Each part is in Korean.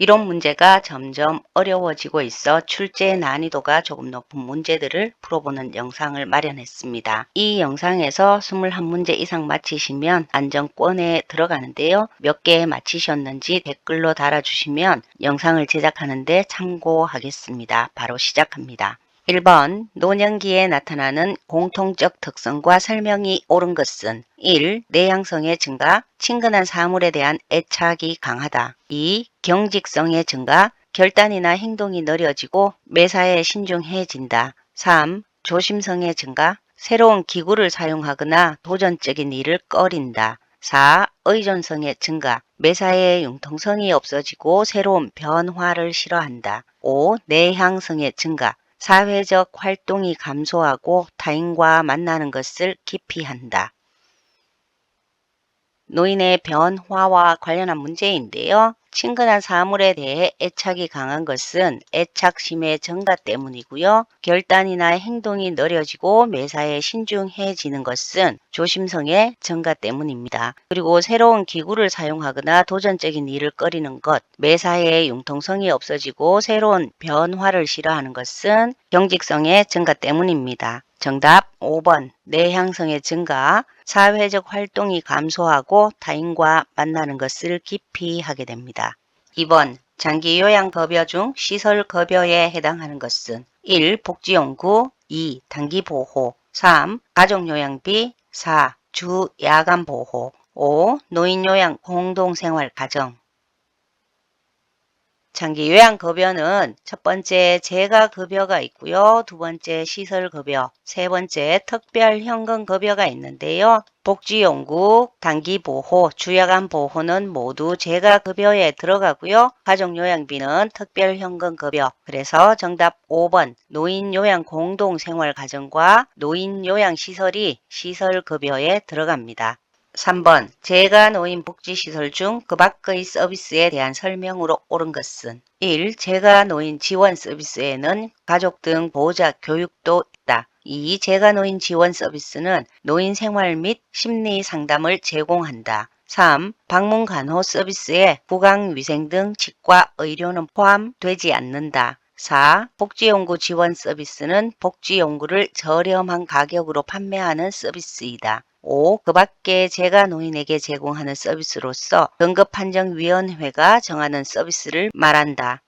이론 문제가 점점 어려워지고 있어 출제 난이도가 조금 높은 문제들을 풀어보는 영상을 마련했습니다. 이 영상에서 21문제 이상 맞히시면 안정권에 들어가는데요. 몇 개 맞히셨는지 댓글로 달아주시면 영상을 제작하는데 참고하겠습니다. 바로 시작합니다. 1번 노년기에 나타나는 공통적 특성과 설명이 옳은 것은 1. 내향성의 증가, 친근한 사물에 대한 애착이 강하다. 2. 경직성의 증가, 결단이나 행동이 느려지고 매사에 신중해진다. 3. 조심성의 증가, 새로운 기구를 사용하거나 도전적인 일을 꺼린다. 4. 의존성의 증가, 매사에 융통성이 없어지고 새로운 변화를 싫어한다. 5. 내향성의 증가, 사회적 활동이 감소하고 타인과 만나는 것을 기피한다. 노인의 변화와 관련한 문제인데요. 친근한 사물에 대해 애착이 강한 것은 애착심의 증가 때문이고요. 결단이나 행동이 느려지고 매사에 신중해지는 것은 조심성의 증가 때문입니다. 그리고 새로운 기구를 사용하거나 도전적인 일을 꺼리는 것, 매사에 융통성이 없어지고 새로운 변화를 싫어하는 것은 경직성의 증가 때문입니다. 정답 5번 내향성의 증가, 사회적 활동이 감소하고 타인과 만나는 것을 기피하게 됩니다. 2번 장기 요양급여 중 시설급여에 해당하는 것은 1. 복지연구, 2. 단기보호, 3. 가족요양비, 4. 주야간보호, 5. 노인요양 공동생활가정. 장기 요양급여는 첫 번째 재가급여가 있고요. 두 번째 시설급여, 세 번째 특별현금급여가 있는데요. 복지연구, 단기보호, 주야간보호는 모두 재가급여에 들어가고요. 가족요양비는 특별현금급여. 그래서 정답 5번 노인요양공동생활가정과 노인요양시설이 시설급여에 들어갑니다. 3번 재가노인복지시설 중 그 밖의 서비스에 대한 설명으로 옳은 것은 1. 재가노인 지원 서비스에는 가족 등 보호자 교육도 있다. 2. 재가노인 지원 서비스는 노인 생활 및 심리 상담을 제공한다. 3. 방문 간호 서비스에 구강위생 등 치과 의료는 포함되지 않는다. 4. 복지연구 지원 서비스는 복지연구를 저렴한 가격으로 판매하는 서비스이다. 5. 그 밖에 재가노인에게 제공하는 서비스로서 등급판정위원회가 정하는 서비스를 말한다.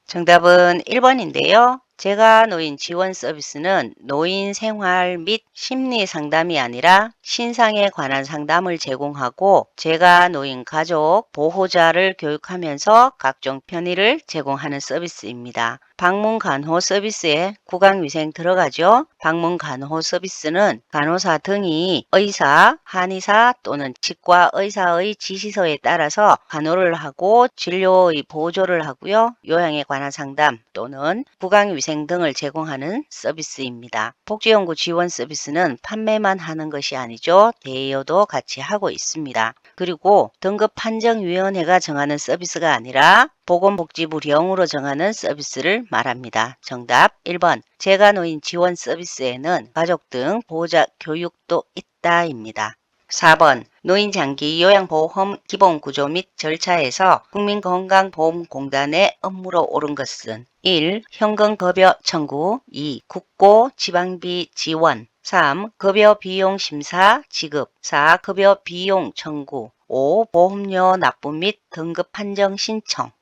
정답은 1번인데요. 재가노인 지원 서비스는 노인 생활 및 심리 상담이 아니라 신상에 관한 상담을 제공하고 재가노인 가족, 보호자를 교육하면서 각종 편의를 제공하는 서비스입니다. 방문 간호 서비스에 구강위생 들어가죠. 방문 간호 서비스는 간호사 등이 의사, 한의사 또는 치과 의사의 지시서에 따라서 간호를 하고 진료의 보조를 하고요. 요양에 관한 상담 또는 구강위생 등을 제공하는 서비스입니다. 복지연구 지원 서비스는 판매만 하는 것이 아니죠. 대여도 같이 하고 있습니다. 그리고 등급판정위원회가 정하는 서비스가 아니라 보건복지부령으로 정하는 서비스를 말합니다. 정답 1번 재가노인 지원 서비스에는 가족 등 보호자 교육도 있다입니다. 4번 노인장기 요양보험 기본구조 및 절차에서 국민건강보험공단의 업무로 옳은 것은 1. 현금급여 청구, 2. 국고 지방비 지원, 3. 급여 비용 심사 지급, 4. 급여 비용 청구, 5. 보험료 납부 및 등급 판정 신청.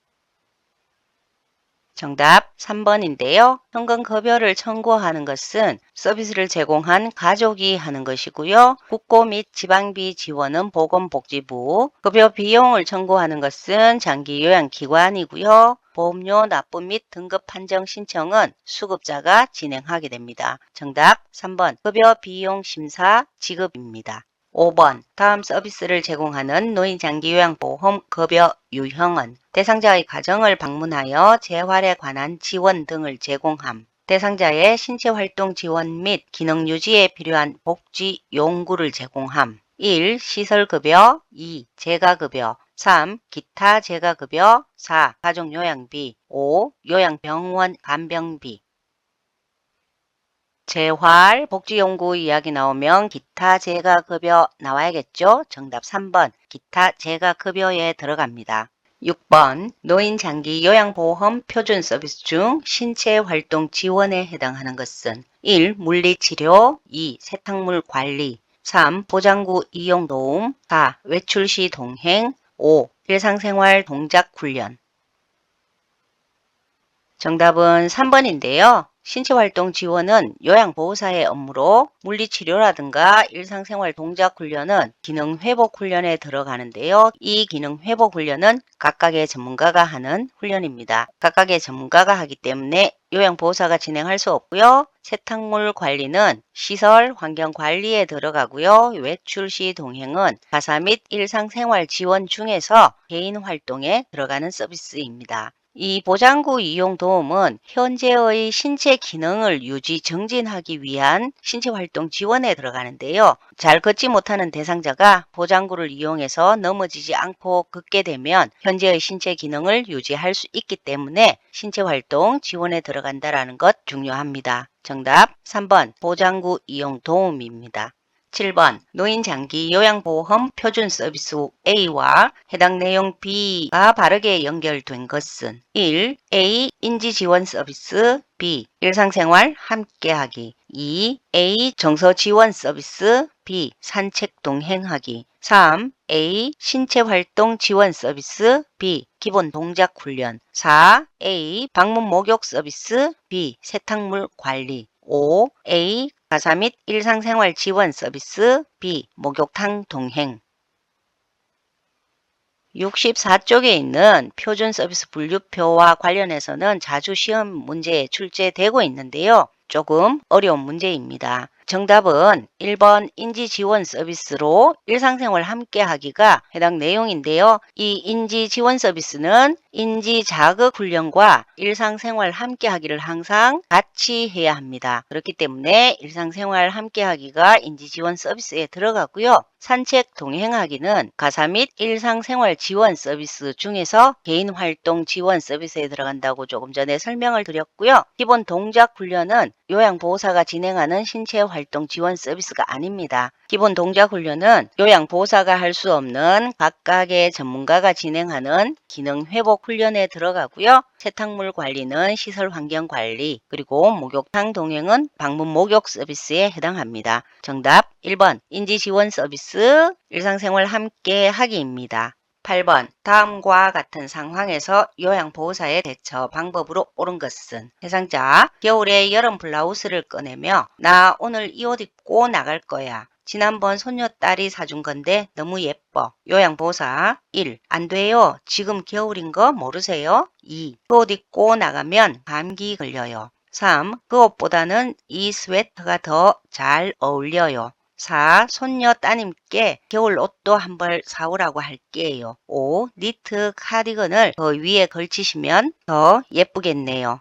정답 3번인데요. 현금급여를 청구하는 것은 서비스를 제공한 가족이 하는 것이고요. 국고 및 지방비 지원은 보건복지부, 급여 비용을 청구하는 것은 장기요양기관이고요. 보험료 납부 및 등급 판정 신청은 수급자가 진행하게 됩니다. 정답 3번 급여 비용 심사 지급입니다. 5번 다음 서비스를 제공하는 노인장기요양보험 급여 유형은 대상자의 가정을 방문하여 재활에 관한 지원 등을 제공함. 대상자의 신체활동 지원 및 기능 유지에 필요한 복지 용구를 제공함. 1. 시설급여, 2. 재가급여, 3. 기타 재가급여, 4. 가족요양비, 5. 요양병원 간병비. 재활, 복지연구 이야기 나오면 기타 재가급여 나와야겠죠? 정답 3번 기타 재가급여에 들어갑니다. 6번 노인 장기 요양보험 표준 서비스 중 신체활동 지원에 해당하는 것은 1. 물리치료 2. 세탁물 관리 3. 보장구 이용 도움 4. 외출 시 동행 5. 일상생활 동작 훈련. 정답은 3번인데요. 신체활동 지원은 요양보호사의 업무로 물리치료라든가 일상생활 동작훈련은 기능회복훈련에 들어가는데요. 이 기능회복훈련은 각각의 전문가가 하는 훈련입니다. 각각의 전문가가 하기 때문에 요양보호사가 진행할 수 없고요. 세탁물 관리는 시설 환경 관리에 들어가고요. 외출 시 동행은 가사 및 일상생활 지원 중에서 개인 활동에 들어가는 서비스입니다. 이 보장구 이용 도움은 현재의 신체 기능을 유지 정진하기 위한 신체활동 지원에 들어가는데요. 잘 걷지 못하는 대상자가 보장구를 이용해서 넘어지지 않고 걷게 되면 현재의 신체 기능을 유지할 수 있기 때문에 신체활동 지원에 들어간다는 것 중요합니다. 정답 3번 보장구 이용 도움입니다. 7번 노인장기 요양보험 표준 서비스 A와 해당 내용 B가 바르게 연결된 것은 1. A. 인지지원 서비스 B. 일상생활 함께하기 2. A. 정서지원 서비스 B. 산책 동행하기 3. A. 신체활동 지원 서비스 B. 기본 동작 훈련 4. A. 방문 목욕 서비스 B. 세탁물 관리 5. A. 가사 및 일상생활 지원 서비스 B. 목욕탕 동행. 64쪽에 있는 표준 서비스 분류표와 관련해서는 자주 시험 문제에 출제되고 있는데요. 조금 어려운 문제입니다. 정답은 1번 인지지원 서비스로 일상생활 함께하기가 해당 내용인데요. 이 인지지원 서비스는 인지자극훈련과 일상생활 함께하기를 항상 같이 해야 합니다. 그렇기 때문에 일상생활 함께하기가 인지지원 서비스에 들어가고요. 산책 동행하기는 가사 및 일상생활 지원 서비스 중에서 개인활동 지원 서비스에 들어간다고 조금 전에 설명을 드렸고요. 기본 동작 훈련은 요양보호사가 진행하는 신체활동 지원 서비스가 아닙니다. 기본 동작 훈련은 요양보호사가 할 수 없는 각각의 전문가가 진행하는 기능회복 훈련에 들어가고요. 세탁물 관리는 시설 환경 관리, 그리고 목욕탕 동행은 방문 목욕 서비스에 해당합니다. 정답 1번 인지지원 서비스 일상생활 함께 하기입니다. 8번 다음과 같은 상황에서 요양보호사의 대처 방법으로 옳은 것은 대상자 겨울에 여름 블라우스를 꺼내며 나 오늘 이 옷 입고 나갈 거야. 지난번 손녀딸이 사준 건데 너무 예뻐. 요양보호사 1. 안 돼요. 지금 겨울인 거 모르세요? 2. 그 옷 입고 나가면 감기 걸려요. 3. 그 옷보다는 이 스웨터가 더 잘 어울려요. 4. 손녀 따님께 겨울 옷도 한 벌 사오라고 할게요. 5. 니트 카디건을 더 위에 걸치시면 더 예쁘겠네요.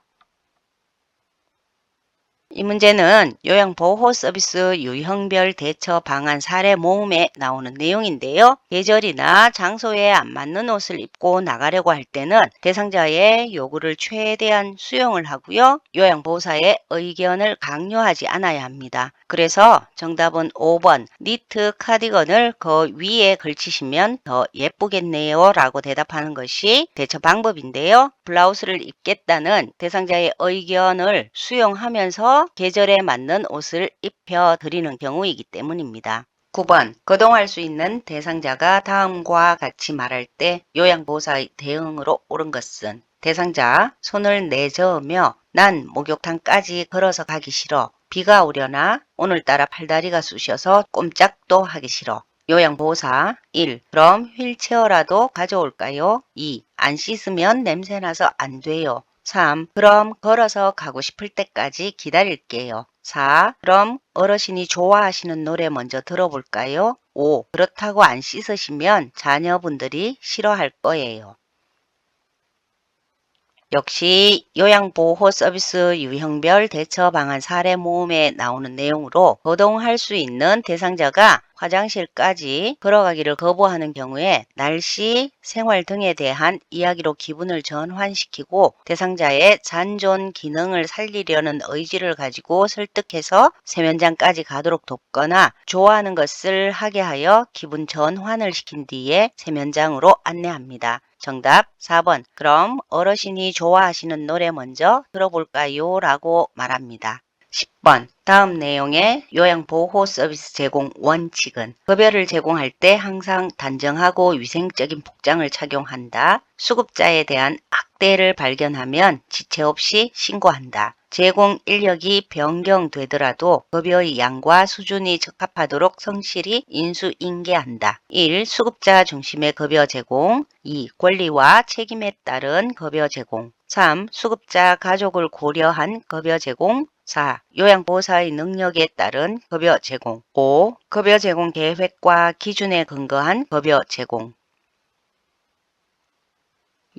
이 문제는 요양보호 서비스 유형별 대처 방안 사례 모음에 나오는 내용인데요. 계절이나 장소에 안 맞는 옷을 입고 나가려고 할 때는 대상자의 요구를 최대한 수용을 하고요. 요양보호사의 의견을 강요하지 않아야 합니다. 그래서 정답은 5번 니트 카디건을 그 위에 걸치시면 더 예쁘겠네요 라고 대답하는 것이 대처 방법인데요. 블라우스를 입겠다는 대상자의 의견을 수용하면서 계절에 맞는 옷을 입혀드리는 경우이기 때문입니다. 9번 거동할 수 있는 대상자가 다음과 같이 말할 때 요양보호사의 대응으로 옳은 것은 대상자 손을 내저으며 난 목욕탕까지 걸어서 가기 싫어. 비가 오려나 오늘따라 팔다리가 쑤셔서 꼼짝도 하기 싫어. 요양보호사 1. 그럼 휠체어라도 가져올까요? 2. 안 씻으면 냄새나서 안 돼요. 3. 그럼 걸어서 가고 싶을 때까지 기다릴게요. 4. 그럼 어르신이 좋아하시는 노래 먼저 들어볼까요? 5. 그렇다고 안 씻으시면 자녀분들이 싫어할 거예요. 역시 요양보호 서비스 유형별 대처 방안 사례 모음에 나오는 내용으로 거동할 수 있는 대상자가 화장실까지 걸어가기를 거부하는 경우에 날씨, 생활 등에 대한 이야기로 기분을 전환시키고 대상자의 잔존 기능을 살리려는 의지를 가지고 설득해서 세면장까지 가도록 돕거나 좋아하는 것을 하게 하여 기분 전환을 시킨 뒤에 세면장으로 안내합니다. 정답 4번. 그럼 어르신이 좋아하시는 노래 먼저 들어볼까요? 라고 말합니다. 10번. 다음 내용의 요양보호 서비스 제공 원칙은 급여를 제공할 때 항상 단정하고 위생적인 복장을 착용한다. 수급자에 대한 학대를 발견하면 지체 없이 신고한다. 제공 인력이 변경되더라도 급여의 양과 수준이 적합하도록 성실히 인수인계한다. 1. 수급자 중심의 급여 제공. 2. 권리와 책임에 따른 급여 제공. 3. 수급자 가족을 고려한 급여 제공. 4. 요양보호사의 능력에 따른 급여 제공. 5. 급여 제공 계획과 기준에 근거한 급여 제공.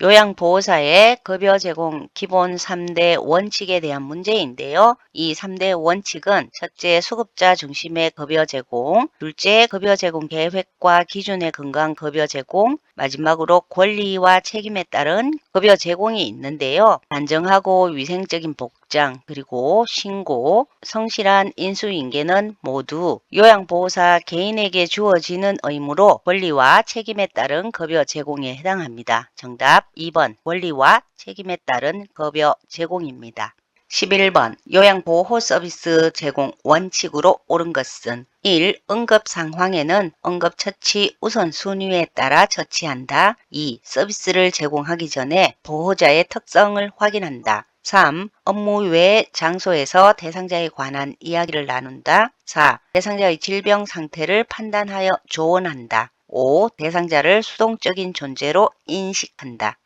요양보호사의 급여 제공 기본 3대 원칙에 대한 문제인데요. 이 3대 원칙은 첫째, 수급자 중심의 급여 제공, 둘째, 급여 제공 계획과 기준에 근거한 급여 제공, 마지막으로 권리와 책임에 따른 급여 제공이 있는데요. 단정하고 위생적인 복장, 그리고 신고, 성실한 인수인계는 모두 요양보호사 개인에게 주어지는 의무로 권리와 책임에 따른 급여 제공에 해당합니다. 정답 2번 권리와 책임에 따른 급여 제공입니다. 11번 요양보호 서비스 제공 원칙으로 옳은 것은 1. 응급 상황에는 응급처치 우선순위에 따라 처치한다. 2. 서비스를 제공하기 전에 보호자의 특성을 확인한다. 3. 업무 외 장소에서 대상자에 관한 이야기를 나눈다. 4. 대상자의 질병 상태를 판단하여 조언한다. 5. 대상자를 수동적인 존재로 인식한다.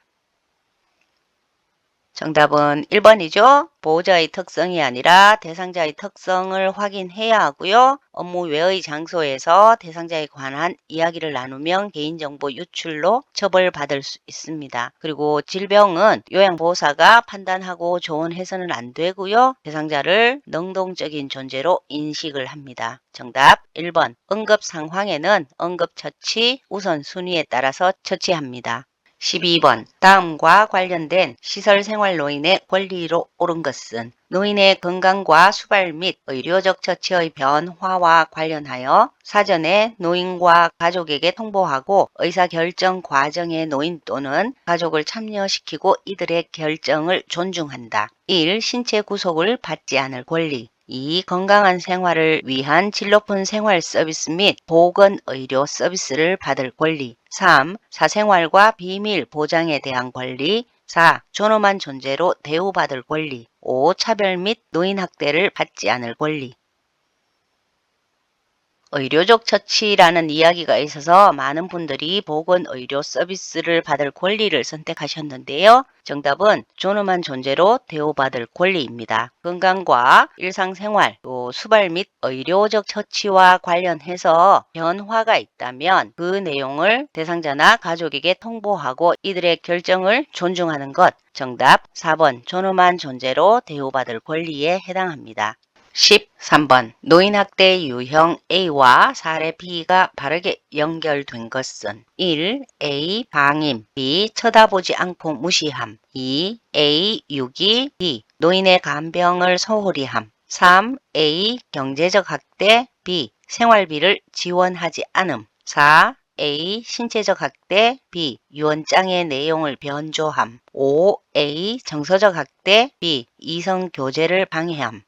정답은 1번이죠. 보호자의 특성이 아니라 대상자의 특성을 확인해야 하고요. 업무 외의 장소에서 대상자에 관한 이야기를 나누면 개인정보 유출로 처벌받을 수 있습니다. 그리고 질병은 요양보호사가 판단하고 조언해서는 안 되고요. 대상자를 능동적인 존재로 인식을 합니다. 정답 1번. 응급 상황에는 응급처치 우선순위에 따라서 처치합니다. 12번. 다음과 관련된 시설생활노인의 권리로 옳은 것은 노인의 건강과 수발 및 의료적 처치의 변화와 관련하여 사전에 노인과 가족에게 통보하고 의사결정 과정에 노인 또는 가족을 참여시키고 이들의 결정을 존중한다. 1. 신체 구속을 받지 않을 권리. 2. 건강한 생활을 위한 질 높은 생활 서비스 및 보건의료 서비스를 받을 권리. 3. 사생활과 비밀 보장에 대한 권리. 4. 존엄한 존재로 대우받을 권리. 5. 차별 및 노인학대를 받지 않을 권리. 의료적 처치라는 이야기가 있어서 많은 분들이 보건의료 서비스를 받을 권리를 선택하셨는데요. 정답은 존엄한 존재로 대우받을 권리입니다. 건강과 일상생활, 또 수발 및 의료적 처치와 관련해서 변화가 있다면 그 내용을 대상자나 가족에게 통보하고 이들의 결정을 존중하는 것. 정답 4번 존엄한 존재로 대우받을 권리에 해당합니다. 13번 노인학대 유형 A와 사례 B가 바르게 연결된 것은 1. A. 방임. B. 쳐다보지 않고 무시함. 2. A. 유기. B. 노인의 간병을 소홀히 함. 3. A. 경제적 학대. B. 생활비를 지원하지 않음. 4. A. 신체적 학대. B. 유언장의 내용을 변조함. 5. A. 정서적 학대. B. 이성 교제를 방해함.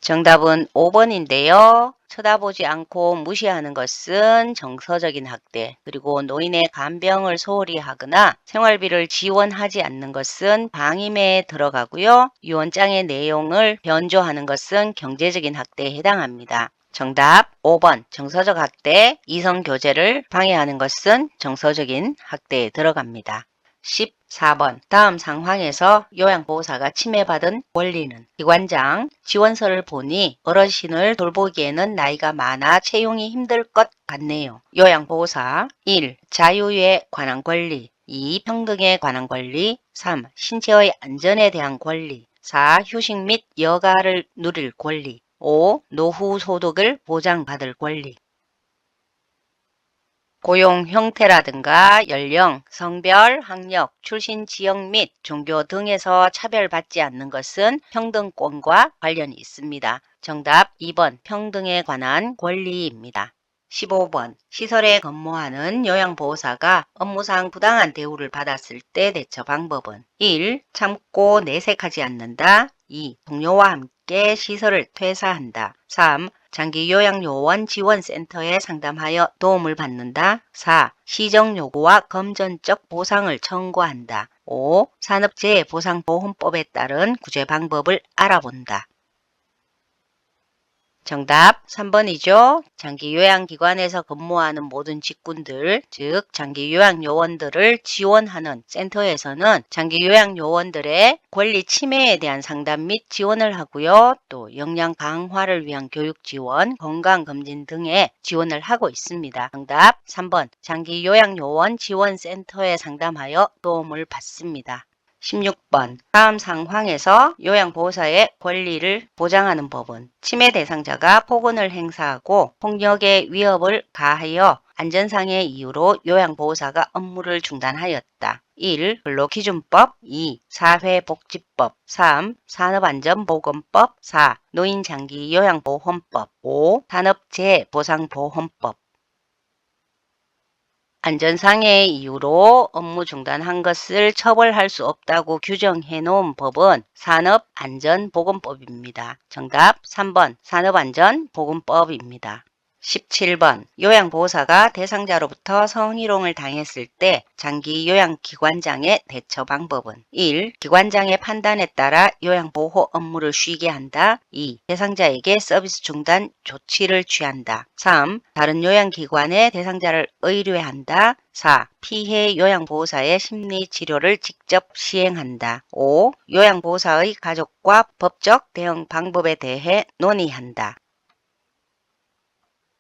정답은 5번인데요. 쳐다보지 않고 무시하는 것은 정서적인 학대, 그리고 노인의 간병을 소홀히 하거나 생활비를 지원하지 않는 것은 방임에 들어가고요. 유언장의 내용을 변조하는 것은 경제적인 학대에 해당합니다. 정답 5번 정서적 학대, 이성 교제를 방해하는 것은 정서적인 학대에 들어갑니다. 14번 다음 상황에서 요양보호사가 침해받은 권리는 기관장 지원서를 보니 어르신을 돌보기에는 나이가 많아 채용이 힘들 것 같네요. 요양보호사 1. 자유에 관한 권리. 2. 평등에 관한 권리. 3. 신체의 안전에 대한 권리. 4. 휴식 및 여가를 누릴 권리. 5. 노후 소득을 보장받을 권리. 고용 형태라든가 연령, 성별, 학력, 출신 지역 및 종교 등에서 차별받지 않는 것은 평등권과 관련이 있습니다. 정답 2번 평등에 관한 권리입니다. 15번 시설에 근무하는 요양보호사가 업무상 부당한 대우를 받았을 때 대처 방법은 1. 참고 내색하지 않는다. 2. 동료와 함께 시설을 퇴사한다. 3. 장기요양요원 지원센터에 상담하여 도움을 받는다. 4. 시정요구와 금전적 보상을 청구한다. 5. 산업재해보상보험법에 따른 구제 방법을 알아본다. 정답 3번이죠. 장기요양기관에서 근무하는 모든 직군들, 즉 장기요양요원들을 지원하는 센터에서는 장기요양요원들의 권리 침해에 대한 상담 및 지원을 하고요. 또 역량 강화를 위한 교육 지원, 건강검진 등의 지원을 하고 있습니다. 정답 3번 장기요양요원 지원센터에 상담하여 도움을 받습니다. 16번 다음 상황에서 요양보호사의 권리를 보장하는 법은 침해 대상자가 폭언을 행사하고 폭력의 위협을 가하여 안전상의 이유로 요양보호사가 업무를 중단하였다. 1. 근로기준법 2. 사회복지법 3. 산업안전보건법 4. 노인장기요양보험법 5. 산업재해보상보험법 안전상의 이유로 업무 중단한 것을 처벌할 수 없다고 규정해 놓은 법은 산업안전보건법입니다. 정답 3번 산업안전보건법입니다. 17번 요양보호사가 대상자로부터 성희롱을 당했을 때 장기요양기관장의 대처 방법은 1. 기관장의 판단에 따라 요양보호 업무를 쉬게 한다. 2. 대상자에게 서비스 중단 조치를 취한다. 3. 다른 요양기관에 대상자를 의뢰한다. 4. 피해 요양보호사의 심리치료를 직접 시행한다. 5. 요양보호사의 가족과 법적 대응 방법에 대해 논의한다.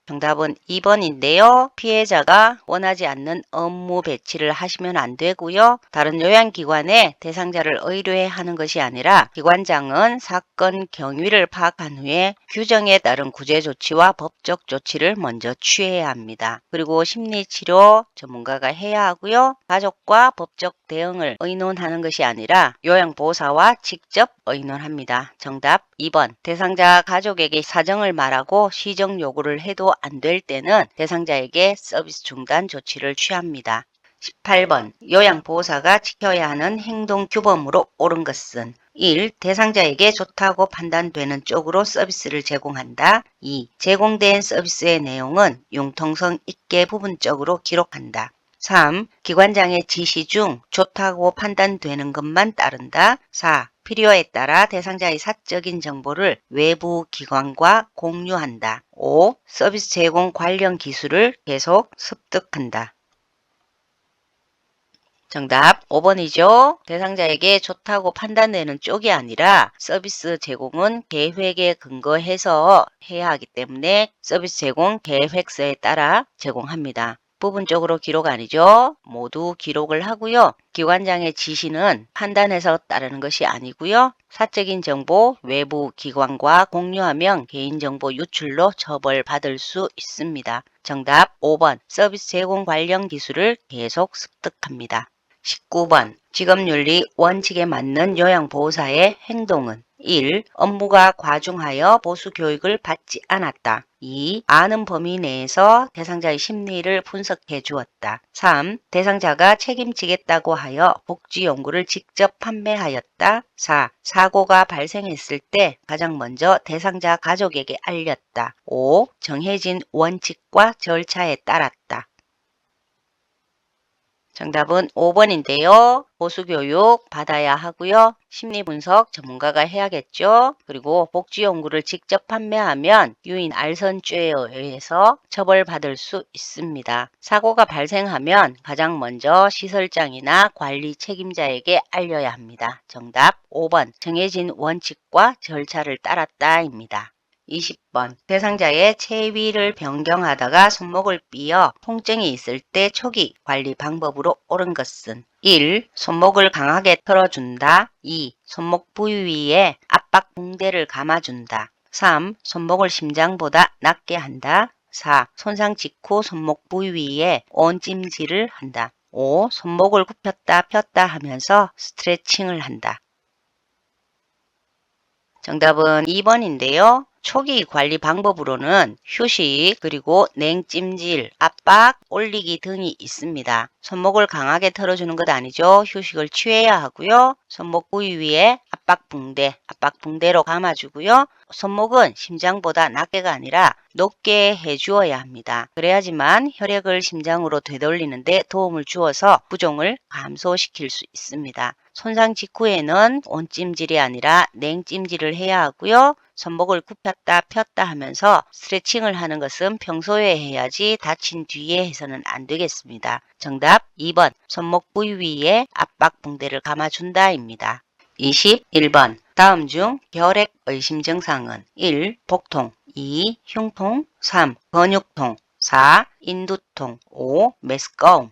정답은 2번인데요. 피해자가 원하지 않는 업무 배치를 하시면 안 되고요. 다른 요양기관에 대상자를 의뢰하는 것이 아니라 기관장은 사건 경위를 파악한 후에 규정에 따른 구제조치와 법적 조치를 먼저 취해야 합니다. 그리고 심리치료 전문가가 해야 하고요. 가족과 법적 대응을 의논하는 것이 아니라 요양보호사와 직접 의논합니다. 정답 2번 대상자 가족에게 사정을 말하고 시정 요구를 해도 안 될 때는 대상자에게 서비스 중단 조치를 취합니다. 18번 요양보호사가 지켜야 하는 행동규범으로 옳은 것은 1. 대상자에게 좋다고 판단되는 쪽으로 서비스를 제공한다. 2. 제공된 서비스의 내용은 융통성 있게 부분적으로 기록한다. 3. 기관장의 지시 중 좋다고 판단되는 것만 따른다. 4. 필요에 따라 대상자의 사적인 정보를 외부 기관과 공유한다. 5. 서비스 제공 관련 기술을 계속 습득한다. 정답 5번이죠. 대상자에게 좋다고 판단되는 쪽이 아니라 서비스 제공은 계획에 근거해서 해야 하기 때문에 서비스 제공 계획서에 따라 제공합니다. 부분적으로 기록 아니죠. 모두 기록을 하고요. 기관장의 지시는 판단해서 따르는 것이 아니고요. 사적인 정보 외부 기관과 공유하면 개인정보 유출로 처벌받을 수 있습니다. 정답 5번 서비스 제공 관련 기술을 계속 습득합니다. 19번 직업윤리 원칙에 맞는 요양보호사의 행동은 1. 업무가 과중하여 보수교육을 받지 않았다. 2. 아는 범위 내에서 대상자의 심리를 분석해 주었다. 3. 대상자가 책임지겠다고 하여 복지용구를 직접 판매하였다. 4. 사고가 발생했을 때 가장 먼저 대상자 가족에게 알렸다. 5. 정해진 원칙과 절차에 따랐다. 정답은 5번인데요. 보수교육 받아야 하고요. 심리분석 전문가가 해야겠죠. 그리고 복지용구를 직접 판매하면 유인 알선죄에 의해서 처벌받을 수 있습니다. 사고가 발생하면 가장 먼저 시설장이나 관리 책임자에게 알려야 합니다. 정답 5번 정해진 원칙과 절차를 따랐다입니다. 20번 대상자의 체위를 변경하다가 손목을 삐어 통증이 있을 때 초기 관리 방법으로 옳은 것은 1. 손목을 강하게 틀어준다. 2. 손목 부위에 압박 붕대를 감아준다. 3. 손목을 심장보다 낮게 한다. 4. 손상 직후 손목 부위에 온찜질을 한다. 5. 손목을 굽혔다 폈다 하면서 스트레칭을 한다. 정답은 2번인데요. 초기 관리 방법으로는 휴식, 그리고 냉찜질, 압박, 올리기 등이 있습니다. 손목을 강하게 틀어주는 것 아니죠. 휴식을 취해야 하고요. 손목 부위 위에 압박붕대로 감아주고요. 손목은 심장보다 낮게가 아니라 높게 해주어야 합니다. 그래야지만 혈액을 심장으로 되돌리는데 도움을 주어서 부종을 감소시킬 수 있습니다. 손상 직후에는 온찜질이 아니라 냉찜질을 해야 하고요. 손목을 굽혔다 폈다 하면서 스트레칭을 하는 것은 평소에 해야지 다친 뒤에 해서는 안 되겠습니다. 정답 2번 손목 부위 위에 압박 붕대를 감아준다입니다. 21번 다음 중 결핵 의심 증상은 1. 복통 2. 흉통 3. 근육통 4. 인두통 5. 메스꺼움.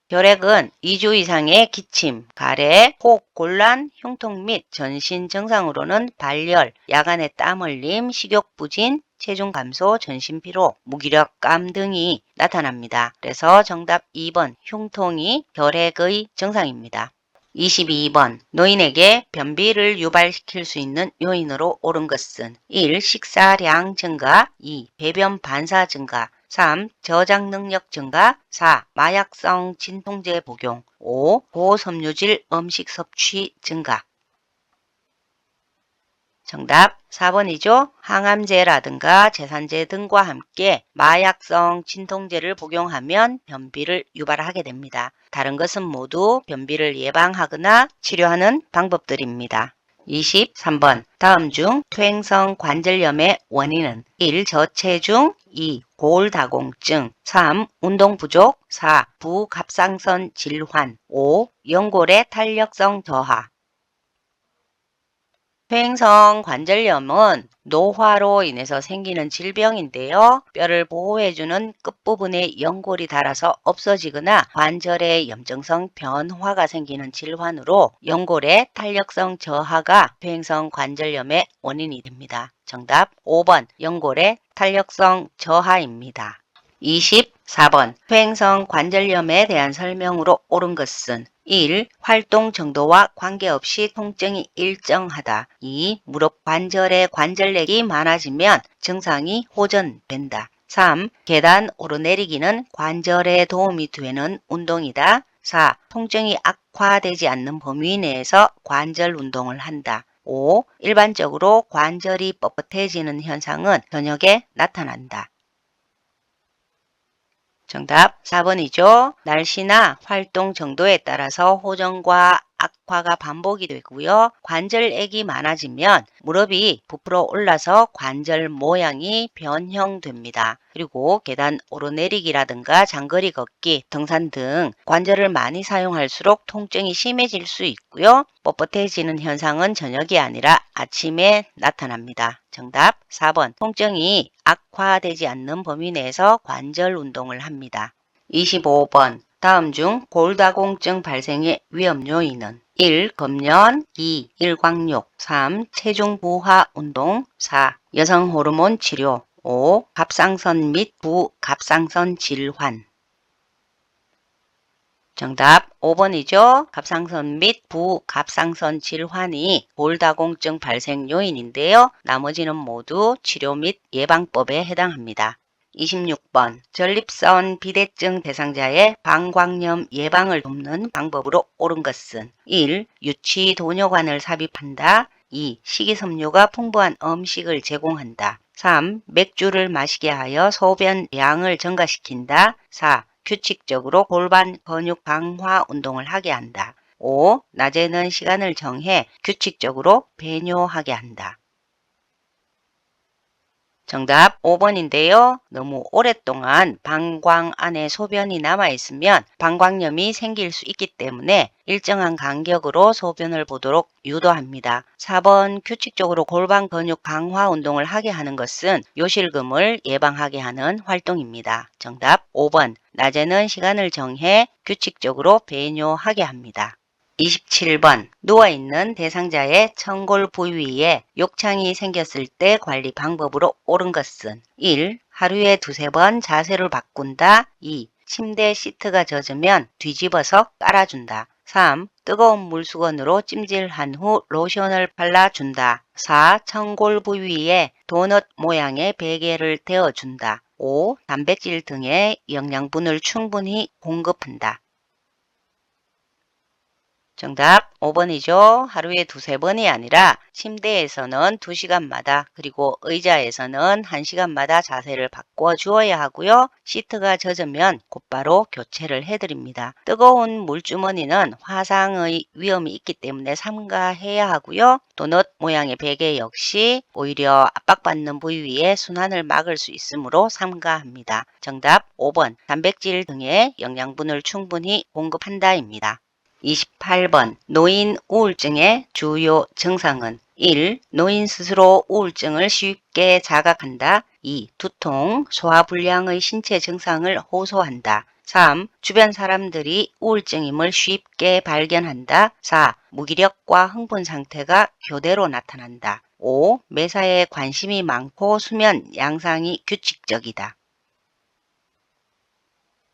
결핵은 2주 이상의 기침, 가래, 호흡 곤란, 흉통 및 전신 증상으로는 발열, 야간의 땀 흘림, 식욕 부진, 체중 감소, 전신 피로, 무기력감 등이 나타납니다. 그래서 정답 2번 흉통이 결핵의 증상입니다. 22번 노인에게 변비를 유발시킬 수 있는 요인으로 옳은 것은 1. 식사량 증가 2. 배변 반사 증가 3. 저장 능력 증가 4. 마약성 진통제 복용 5. 고섬유질 음식 섭취 증가. 정답 4번이죠. 항암제라든가 제산제 등과 함께 마약성 진통제를 복용하면 변비를 유발하게 됩니다. 다른 것은 모두 변비를 예방하거나 치료하는 방법들입니다. 23번 다음 중 퇴행성 관절염의 원인은 1. 저체중 2. 골다공증 3. 운동 부족 4. 부갑상선 질환 5. 연골의 탄력성 저하. 퇴행성 관절염은 노화로 인해서 생기는 질병인데요. 뼈를 보호해주는 끝부분에 연골이 닳아서 없어지거나 관절의 염증성 변화가 생기는 질환으로 연골의 탄력성 저하가 퇴행성 관절염의 원인이 됩니다. 정답 5번 연골의 탄력성 저하입니다. 24번 퇴행성 관절염에 대한 설명으로 옳은 것은 1. 활동 정도와 관계없이 통증이 일정하다. 2. 무릎 관절의 관절렉이 많아지면 증상이 호전된다. 3. 계단 오르내리기는 관절에 도움이 되는 운동이다. 4. 통증이 악화되지 않는 범위 내에서 관절 운동을 한다. 5. 일반적으로 관절이 뻣뻣해지는 현상은 저녁에 나타난다. 정답 4번이죠. 날씨나 활동 정도에 따라서 호전과 악화가 반복이 되고요. 관절액이 많아지면 무릎이 부풀어 올라서 관절 모양이 변형됩니다. 그리고 계단 오르내리기라든가 장거리 걷기, 등산 등 관절을 많이 사용할수록 통증이 심해질 수 있고요. 뻣뻣해지는 현상은 저녁이 아니라 아침에 나타납니다. 정답 4번 통증이 악화되지 않는 범위 내에서 관절 운동을 합니다. 25번 다음 중 골다공증 발생의 위험 요인은 1. 금연 2. 일광욕 3. 체중 부하 운동 4. 여성 호르몬 치료 5. 갑상선 및 부갑상선 질환. 정답 5번이죠. 갑상선 및 부갑상선 질환이 골다공증 발생 요인인데요. 나머지는 모두 치료 및 예방법에 해당합니다. 26번 전립선 비대증 대상자의 방광염 예방을 돕는 방법으로 옳은 것은 1. 유치 도뇨관을 삽입한다. 2. 식이섬유가 풍부한 음식을 제공한다. 3. 맥주를 마시게 하여 소변량을 증가시킨다. 4. 규칙적으로 골반 근육 강화 운동을 하게 한다. 5. 낮에는 시간을 정해 규칙적으로 배뇨하게 한다. 정답 5번인데요. 너무 오랫동안 방광 안에 소변이 남아있으면 방광염이 생길 수 있기 때문에 일정한 간격으로 소변을 보도록 유도합니다. 4번 규칙적으로 골반 근육 강화 운동을 하게 하는 것은 요실금을 예방하게 하는 활동입니다. 정답 5번 낮에는 시간을 정해 규칙적으로 배뇨하게 합니다. 27번 누워있는 대상자의 천골 부위에 욕창이 생겼을 때 관리 방법으로 옳은 것은 1. 하루에 두세 번 자세를 바꾼다. 2. 침대 시트가 젖으면 뒤집어서 깔아준다. 3. 뜨거운 물수건으로 찜질한 후 로션을 발라준다. 4. 천골 부위에 도넛 모양의 베개를 대어준다. 5. 단백질 등의 영양분을 충분히 공급한다. 정답 5번이죠. 하루에 두세 번이 아니라 침대에서는 2시간마다 그리고 의자에서는 1시간마다 자세를 바꿔 주어야 하고요. 시트가 젖으면 곧바로 교체를 해드립니다. 뜨거운 물주머니는 화상의 위험이 있기 때문에 삼가해야 하고요. 도넛 모양의 베개 역시 오히려 압박받는 부위에 순환을 막을 수 있으므로 삼가합니다. 정답 5번 단백질 등의 영양분을 충분히 공급한다입니다. 28번 노인 우울증의 주요 증상은 1. 노인 스스로 우울증을 쉽게 자각한다. 2. 두통, 소화불량의 신체 증상을 호소한다. 3. 주변 사람들이 우울증임을 쉽게 발견한다. 4. 무기력과 흥분 상태가 교대로 나타난다. 5. 매사에 관심이 많고 수면 양상이 규칙적이다.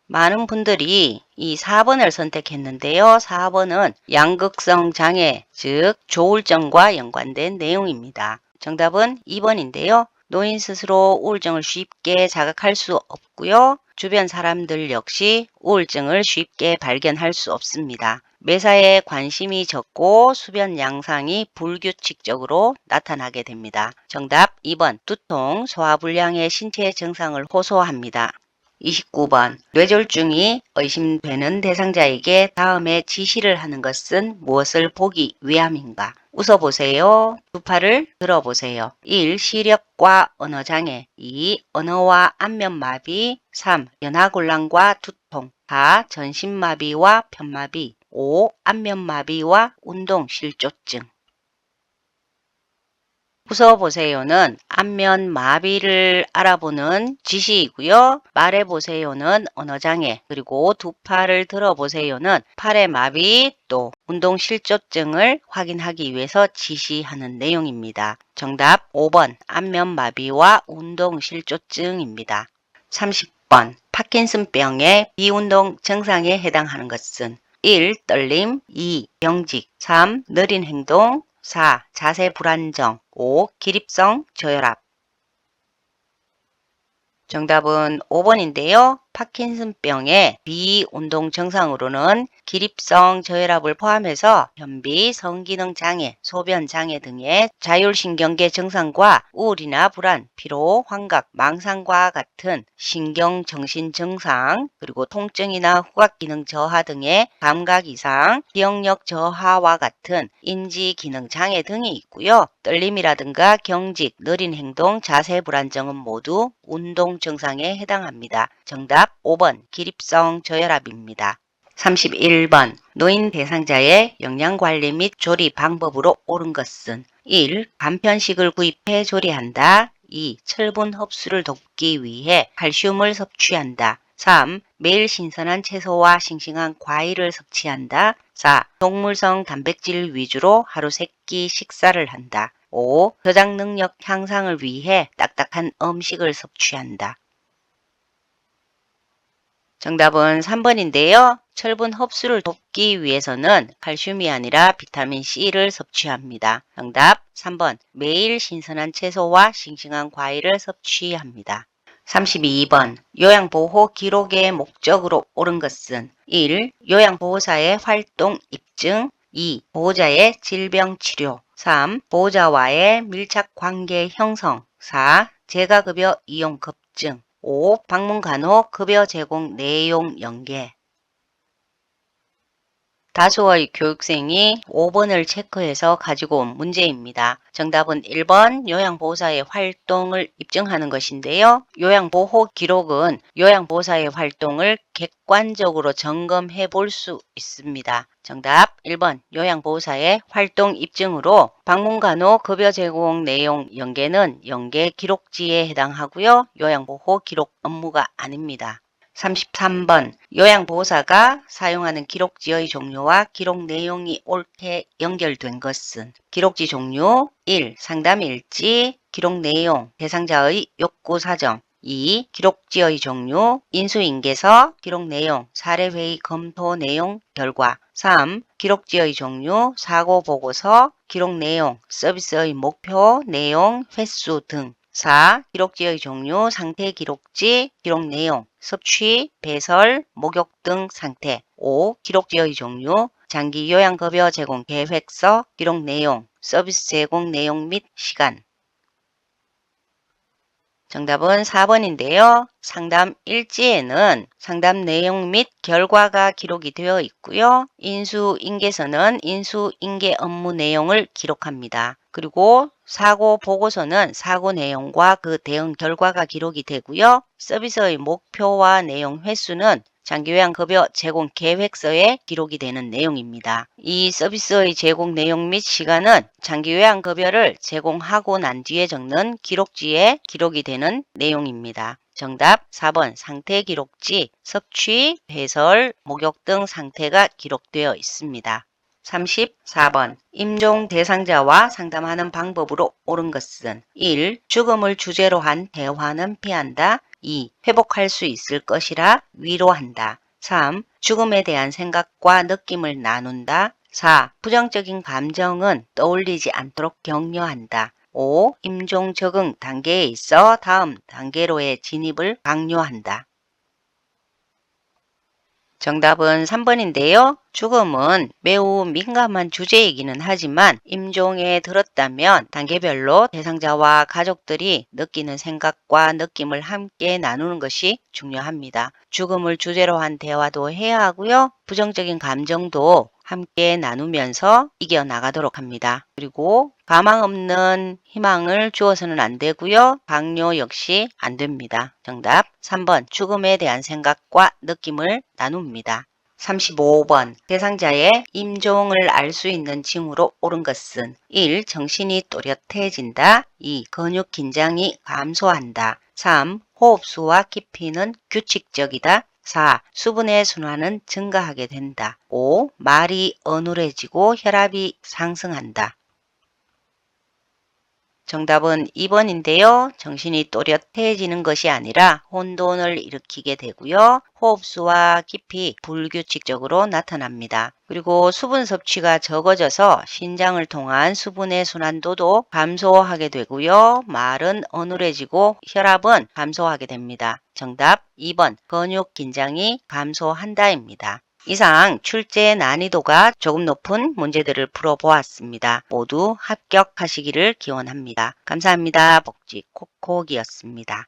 많은 분들이 이 4번을 선택했는데요. 4번은 양극성 장애, 즉 조울증과 연관된 내용입니다. 정답은 2번인데요. 노인 스스로 우울증을 쉽게 자각할 수 없고요. 주변 사람들 역시 우울증을 쉽게 발견할 수 없습니다. 매사에 관심이 적고 수변 양상이 불규칙적으로 나타나게 됩니다. 정답 2번 두통, 소화불량의 신체 증상을 호소합니다. 29번 뇌졸중이 의심되는 대상자에게 다음에 지시를 하는 것은 무엇을 보기 위함인가? 웃어보세요. 두 팔을 들어보세요. 1. 시력과 언어장애 2. 언어와 안면마비 3. 연하곤란과 두통 4. 전신마비와 편마비 5. 안면마비와 운동실조증 웃어보세요는 안면 마비를 알아보는 지시이고요. 말해보세요는 언어장애, 그리고 두 팔을 들어보세요는 팔의 마비 또 운동실조증을 확인하기 위해서 지시하는 내용입니다. 정답 5번 안면 마비와 운동실조증입니다. 30번 파킨슨병의 비운동 증상에 해당하는 것은 1. 떨림 2. 경직 3. 느린 행동 4. 자세 불안정 5. 기립성 저혈압 정답은 5번인데요. 파킨슨병의 비운동 증상으로는 기립성 저혈압을 포함해서 변비, 성기능 장애, 소변 장애 등의 자율신경계 증상과 우울이나 불안, 피로, 환각, 망상과 같은 신경정신 증상, 그리고 통증이나 후각기능 저하 등의 감각 이상, 기억력 저하와 같은 인지기능 장애 등이 있고요. 떨림이라든가 경직, 느린 행동, 자세 불안정은 모두 운동 증상에 해당합니다. 정답 5번 기립성 저혈압입니다. 31번 노인 대상자의 영양관리 및 조리 방법으로 옳은 것은 1. 간편식을 구입해 조리한다. 2. 철분 흡수를 돕기 위해 칼슘을 섭취한다. 3. 매일 신선한 채소와 싱싱한 과일을 섭취한다. 4. 동물성 단백질 위주로 하루 3끼 식사를 한다. 5. 저장 능력 향상을 위해 딱딱한 음식을 섭취한다. 정답은 3번인데요. 철분 흡수를 돕기 위해서는 칼슘이 아니라 비타민C를 섭취합니다. 정답 3번 매일 신선한 채소와 싱싱한 과일을 섭취합니다. 32번 요양보호 기록의 목적으로 옳은 것은 1. 요양보호사의 활동 입증 2. 보호자의 질병 치료 3. 보호자와의 밀착 관계 형성 4. 재가급여 이용 급증 5. 방문 간호 급여 제공 내용 연계 다수의 교육생이 5번을 체크해서 가지고 온 문제입니다. 정답은 1번 요양보호사의 활동을 입증하는 것인데요. 요양보호 기록은 요양보호사의 활동을 객관적으로 점검해 볼 수 있습니다. 정답 1번 요양보호사의 활동 입증으로 방문간호 급여 제공 내용 연계는 연계 기록지에 해당하고요. 요양보호 기록 업무가 아닙니다. 33번 요양보호사가 사용하는 기록지의 종류와 기록 내용이 옳게 연결된 것은 기록지 종류 1. 상담일지 기록 내용 대상자의 욕구 사정 2. 기록지의 종류 인수인계서 기록 내용 사례회의 검토 내용 결과 3. 기록지의 종류 사고보고서 기록 내용 서비스의 목표 내용 횟수 등 4. 기록지의 종류 상태 기록지 기록 내용 섭취, 배설, 목욕 등 상태 5. 기록지의 종류 장기 요양급여 제공 계획서 기록 내용 서비스 제공 내용 및 시간 정답은 4번인데요. 상담 일지에는 상담 내용 및 결과가 기록이 되어 있고요. 인수인계서는 인수인계 업무 내용을 기록합니다. 그리고 사고 보고서는 사고 내용과 그 대응 결과가 기록이 되고요. 서비스의 목표와 내용 횟수는 장기요양급여 제공 계획서에 기록이 되는 내용입니다. 이 서비스의 제공 내용 및 시간은 장기요양급여를 제공하고 난 뒤에 적는 기록지에 기록이 되는 내용입니다. 정답 4번 상태 기록지, 섭취, 배설, 목욕 등 상태가 기록되어 있습니다. 34번 임종 대상자와 상담하는 방법으로 옳은 것은 1. 죽음을 주제로 한 대화는 피한다. 2. 회복할 수 있을 것이라 위로한다. 3. 죽음에 대한 생각과 느낌을 나눈다. 4. 부정적인 감정은 떠올리지 않도록 격려한다. 5. 임종 적응 단계에 있어 다음 단계로의 진입을 강요한다. 정답은 3번인데요. 죽음은 매우 민감한 주제이기는 하지만 임종에 들었다면 단계별로 대상자와 가족들이 느끼는 생각과 느낌을 함께 나누는 것이 중요합니다. 죽음을 주제로 한 대화도 해야 하고요. 부정적인 감정도 함께 나누면서 이겨나가도록 합니다. 그리고 가망 없는 희망을 주어서는 안 되고요. 강요 역시 안 됩니다. 정답 3번 죽음에 대한 생각과 느낌을 나눕니다. 35번 대상자의 임종을 알 수 있는 징후로 옳은 것은 1. 정신이 또렷해진다. 2. 근육 긴장이 감소한다. 3. 호흡수와 깊이는 규칙적이다. 4. 수분의 순환은 증가하게 된다. 5. 말이 어눌해지고 혈압이 상승한다. 정답은 2번인데요. 정신이 또렷해지는 것이 아니라 혼돈을 일으키게 되고요. 호흡수와 깊이 불규칙적으로 나타납니다. 그리고 수분 섭취가 적어져서 신장을 통한 수분의 순환도도 감소하게 되고요. 말은 어눌해지고 혈압은 감소하게 됩니다. 정답 2번 근육 긴장이 감소한다입니다. 이상 출제 난이도가 조금 높은 문제들을 풀어보았습니다. 모두 합격하시기를 기원합니다. 감사합니다. 복지콕콕이었습니다.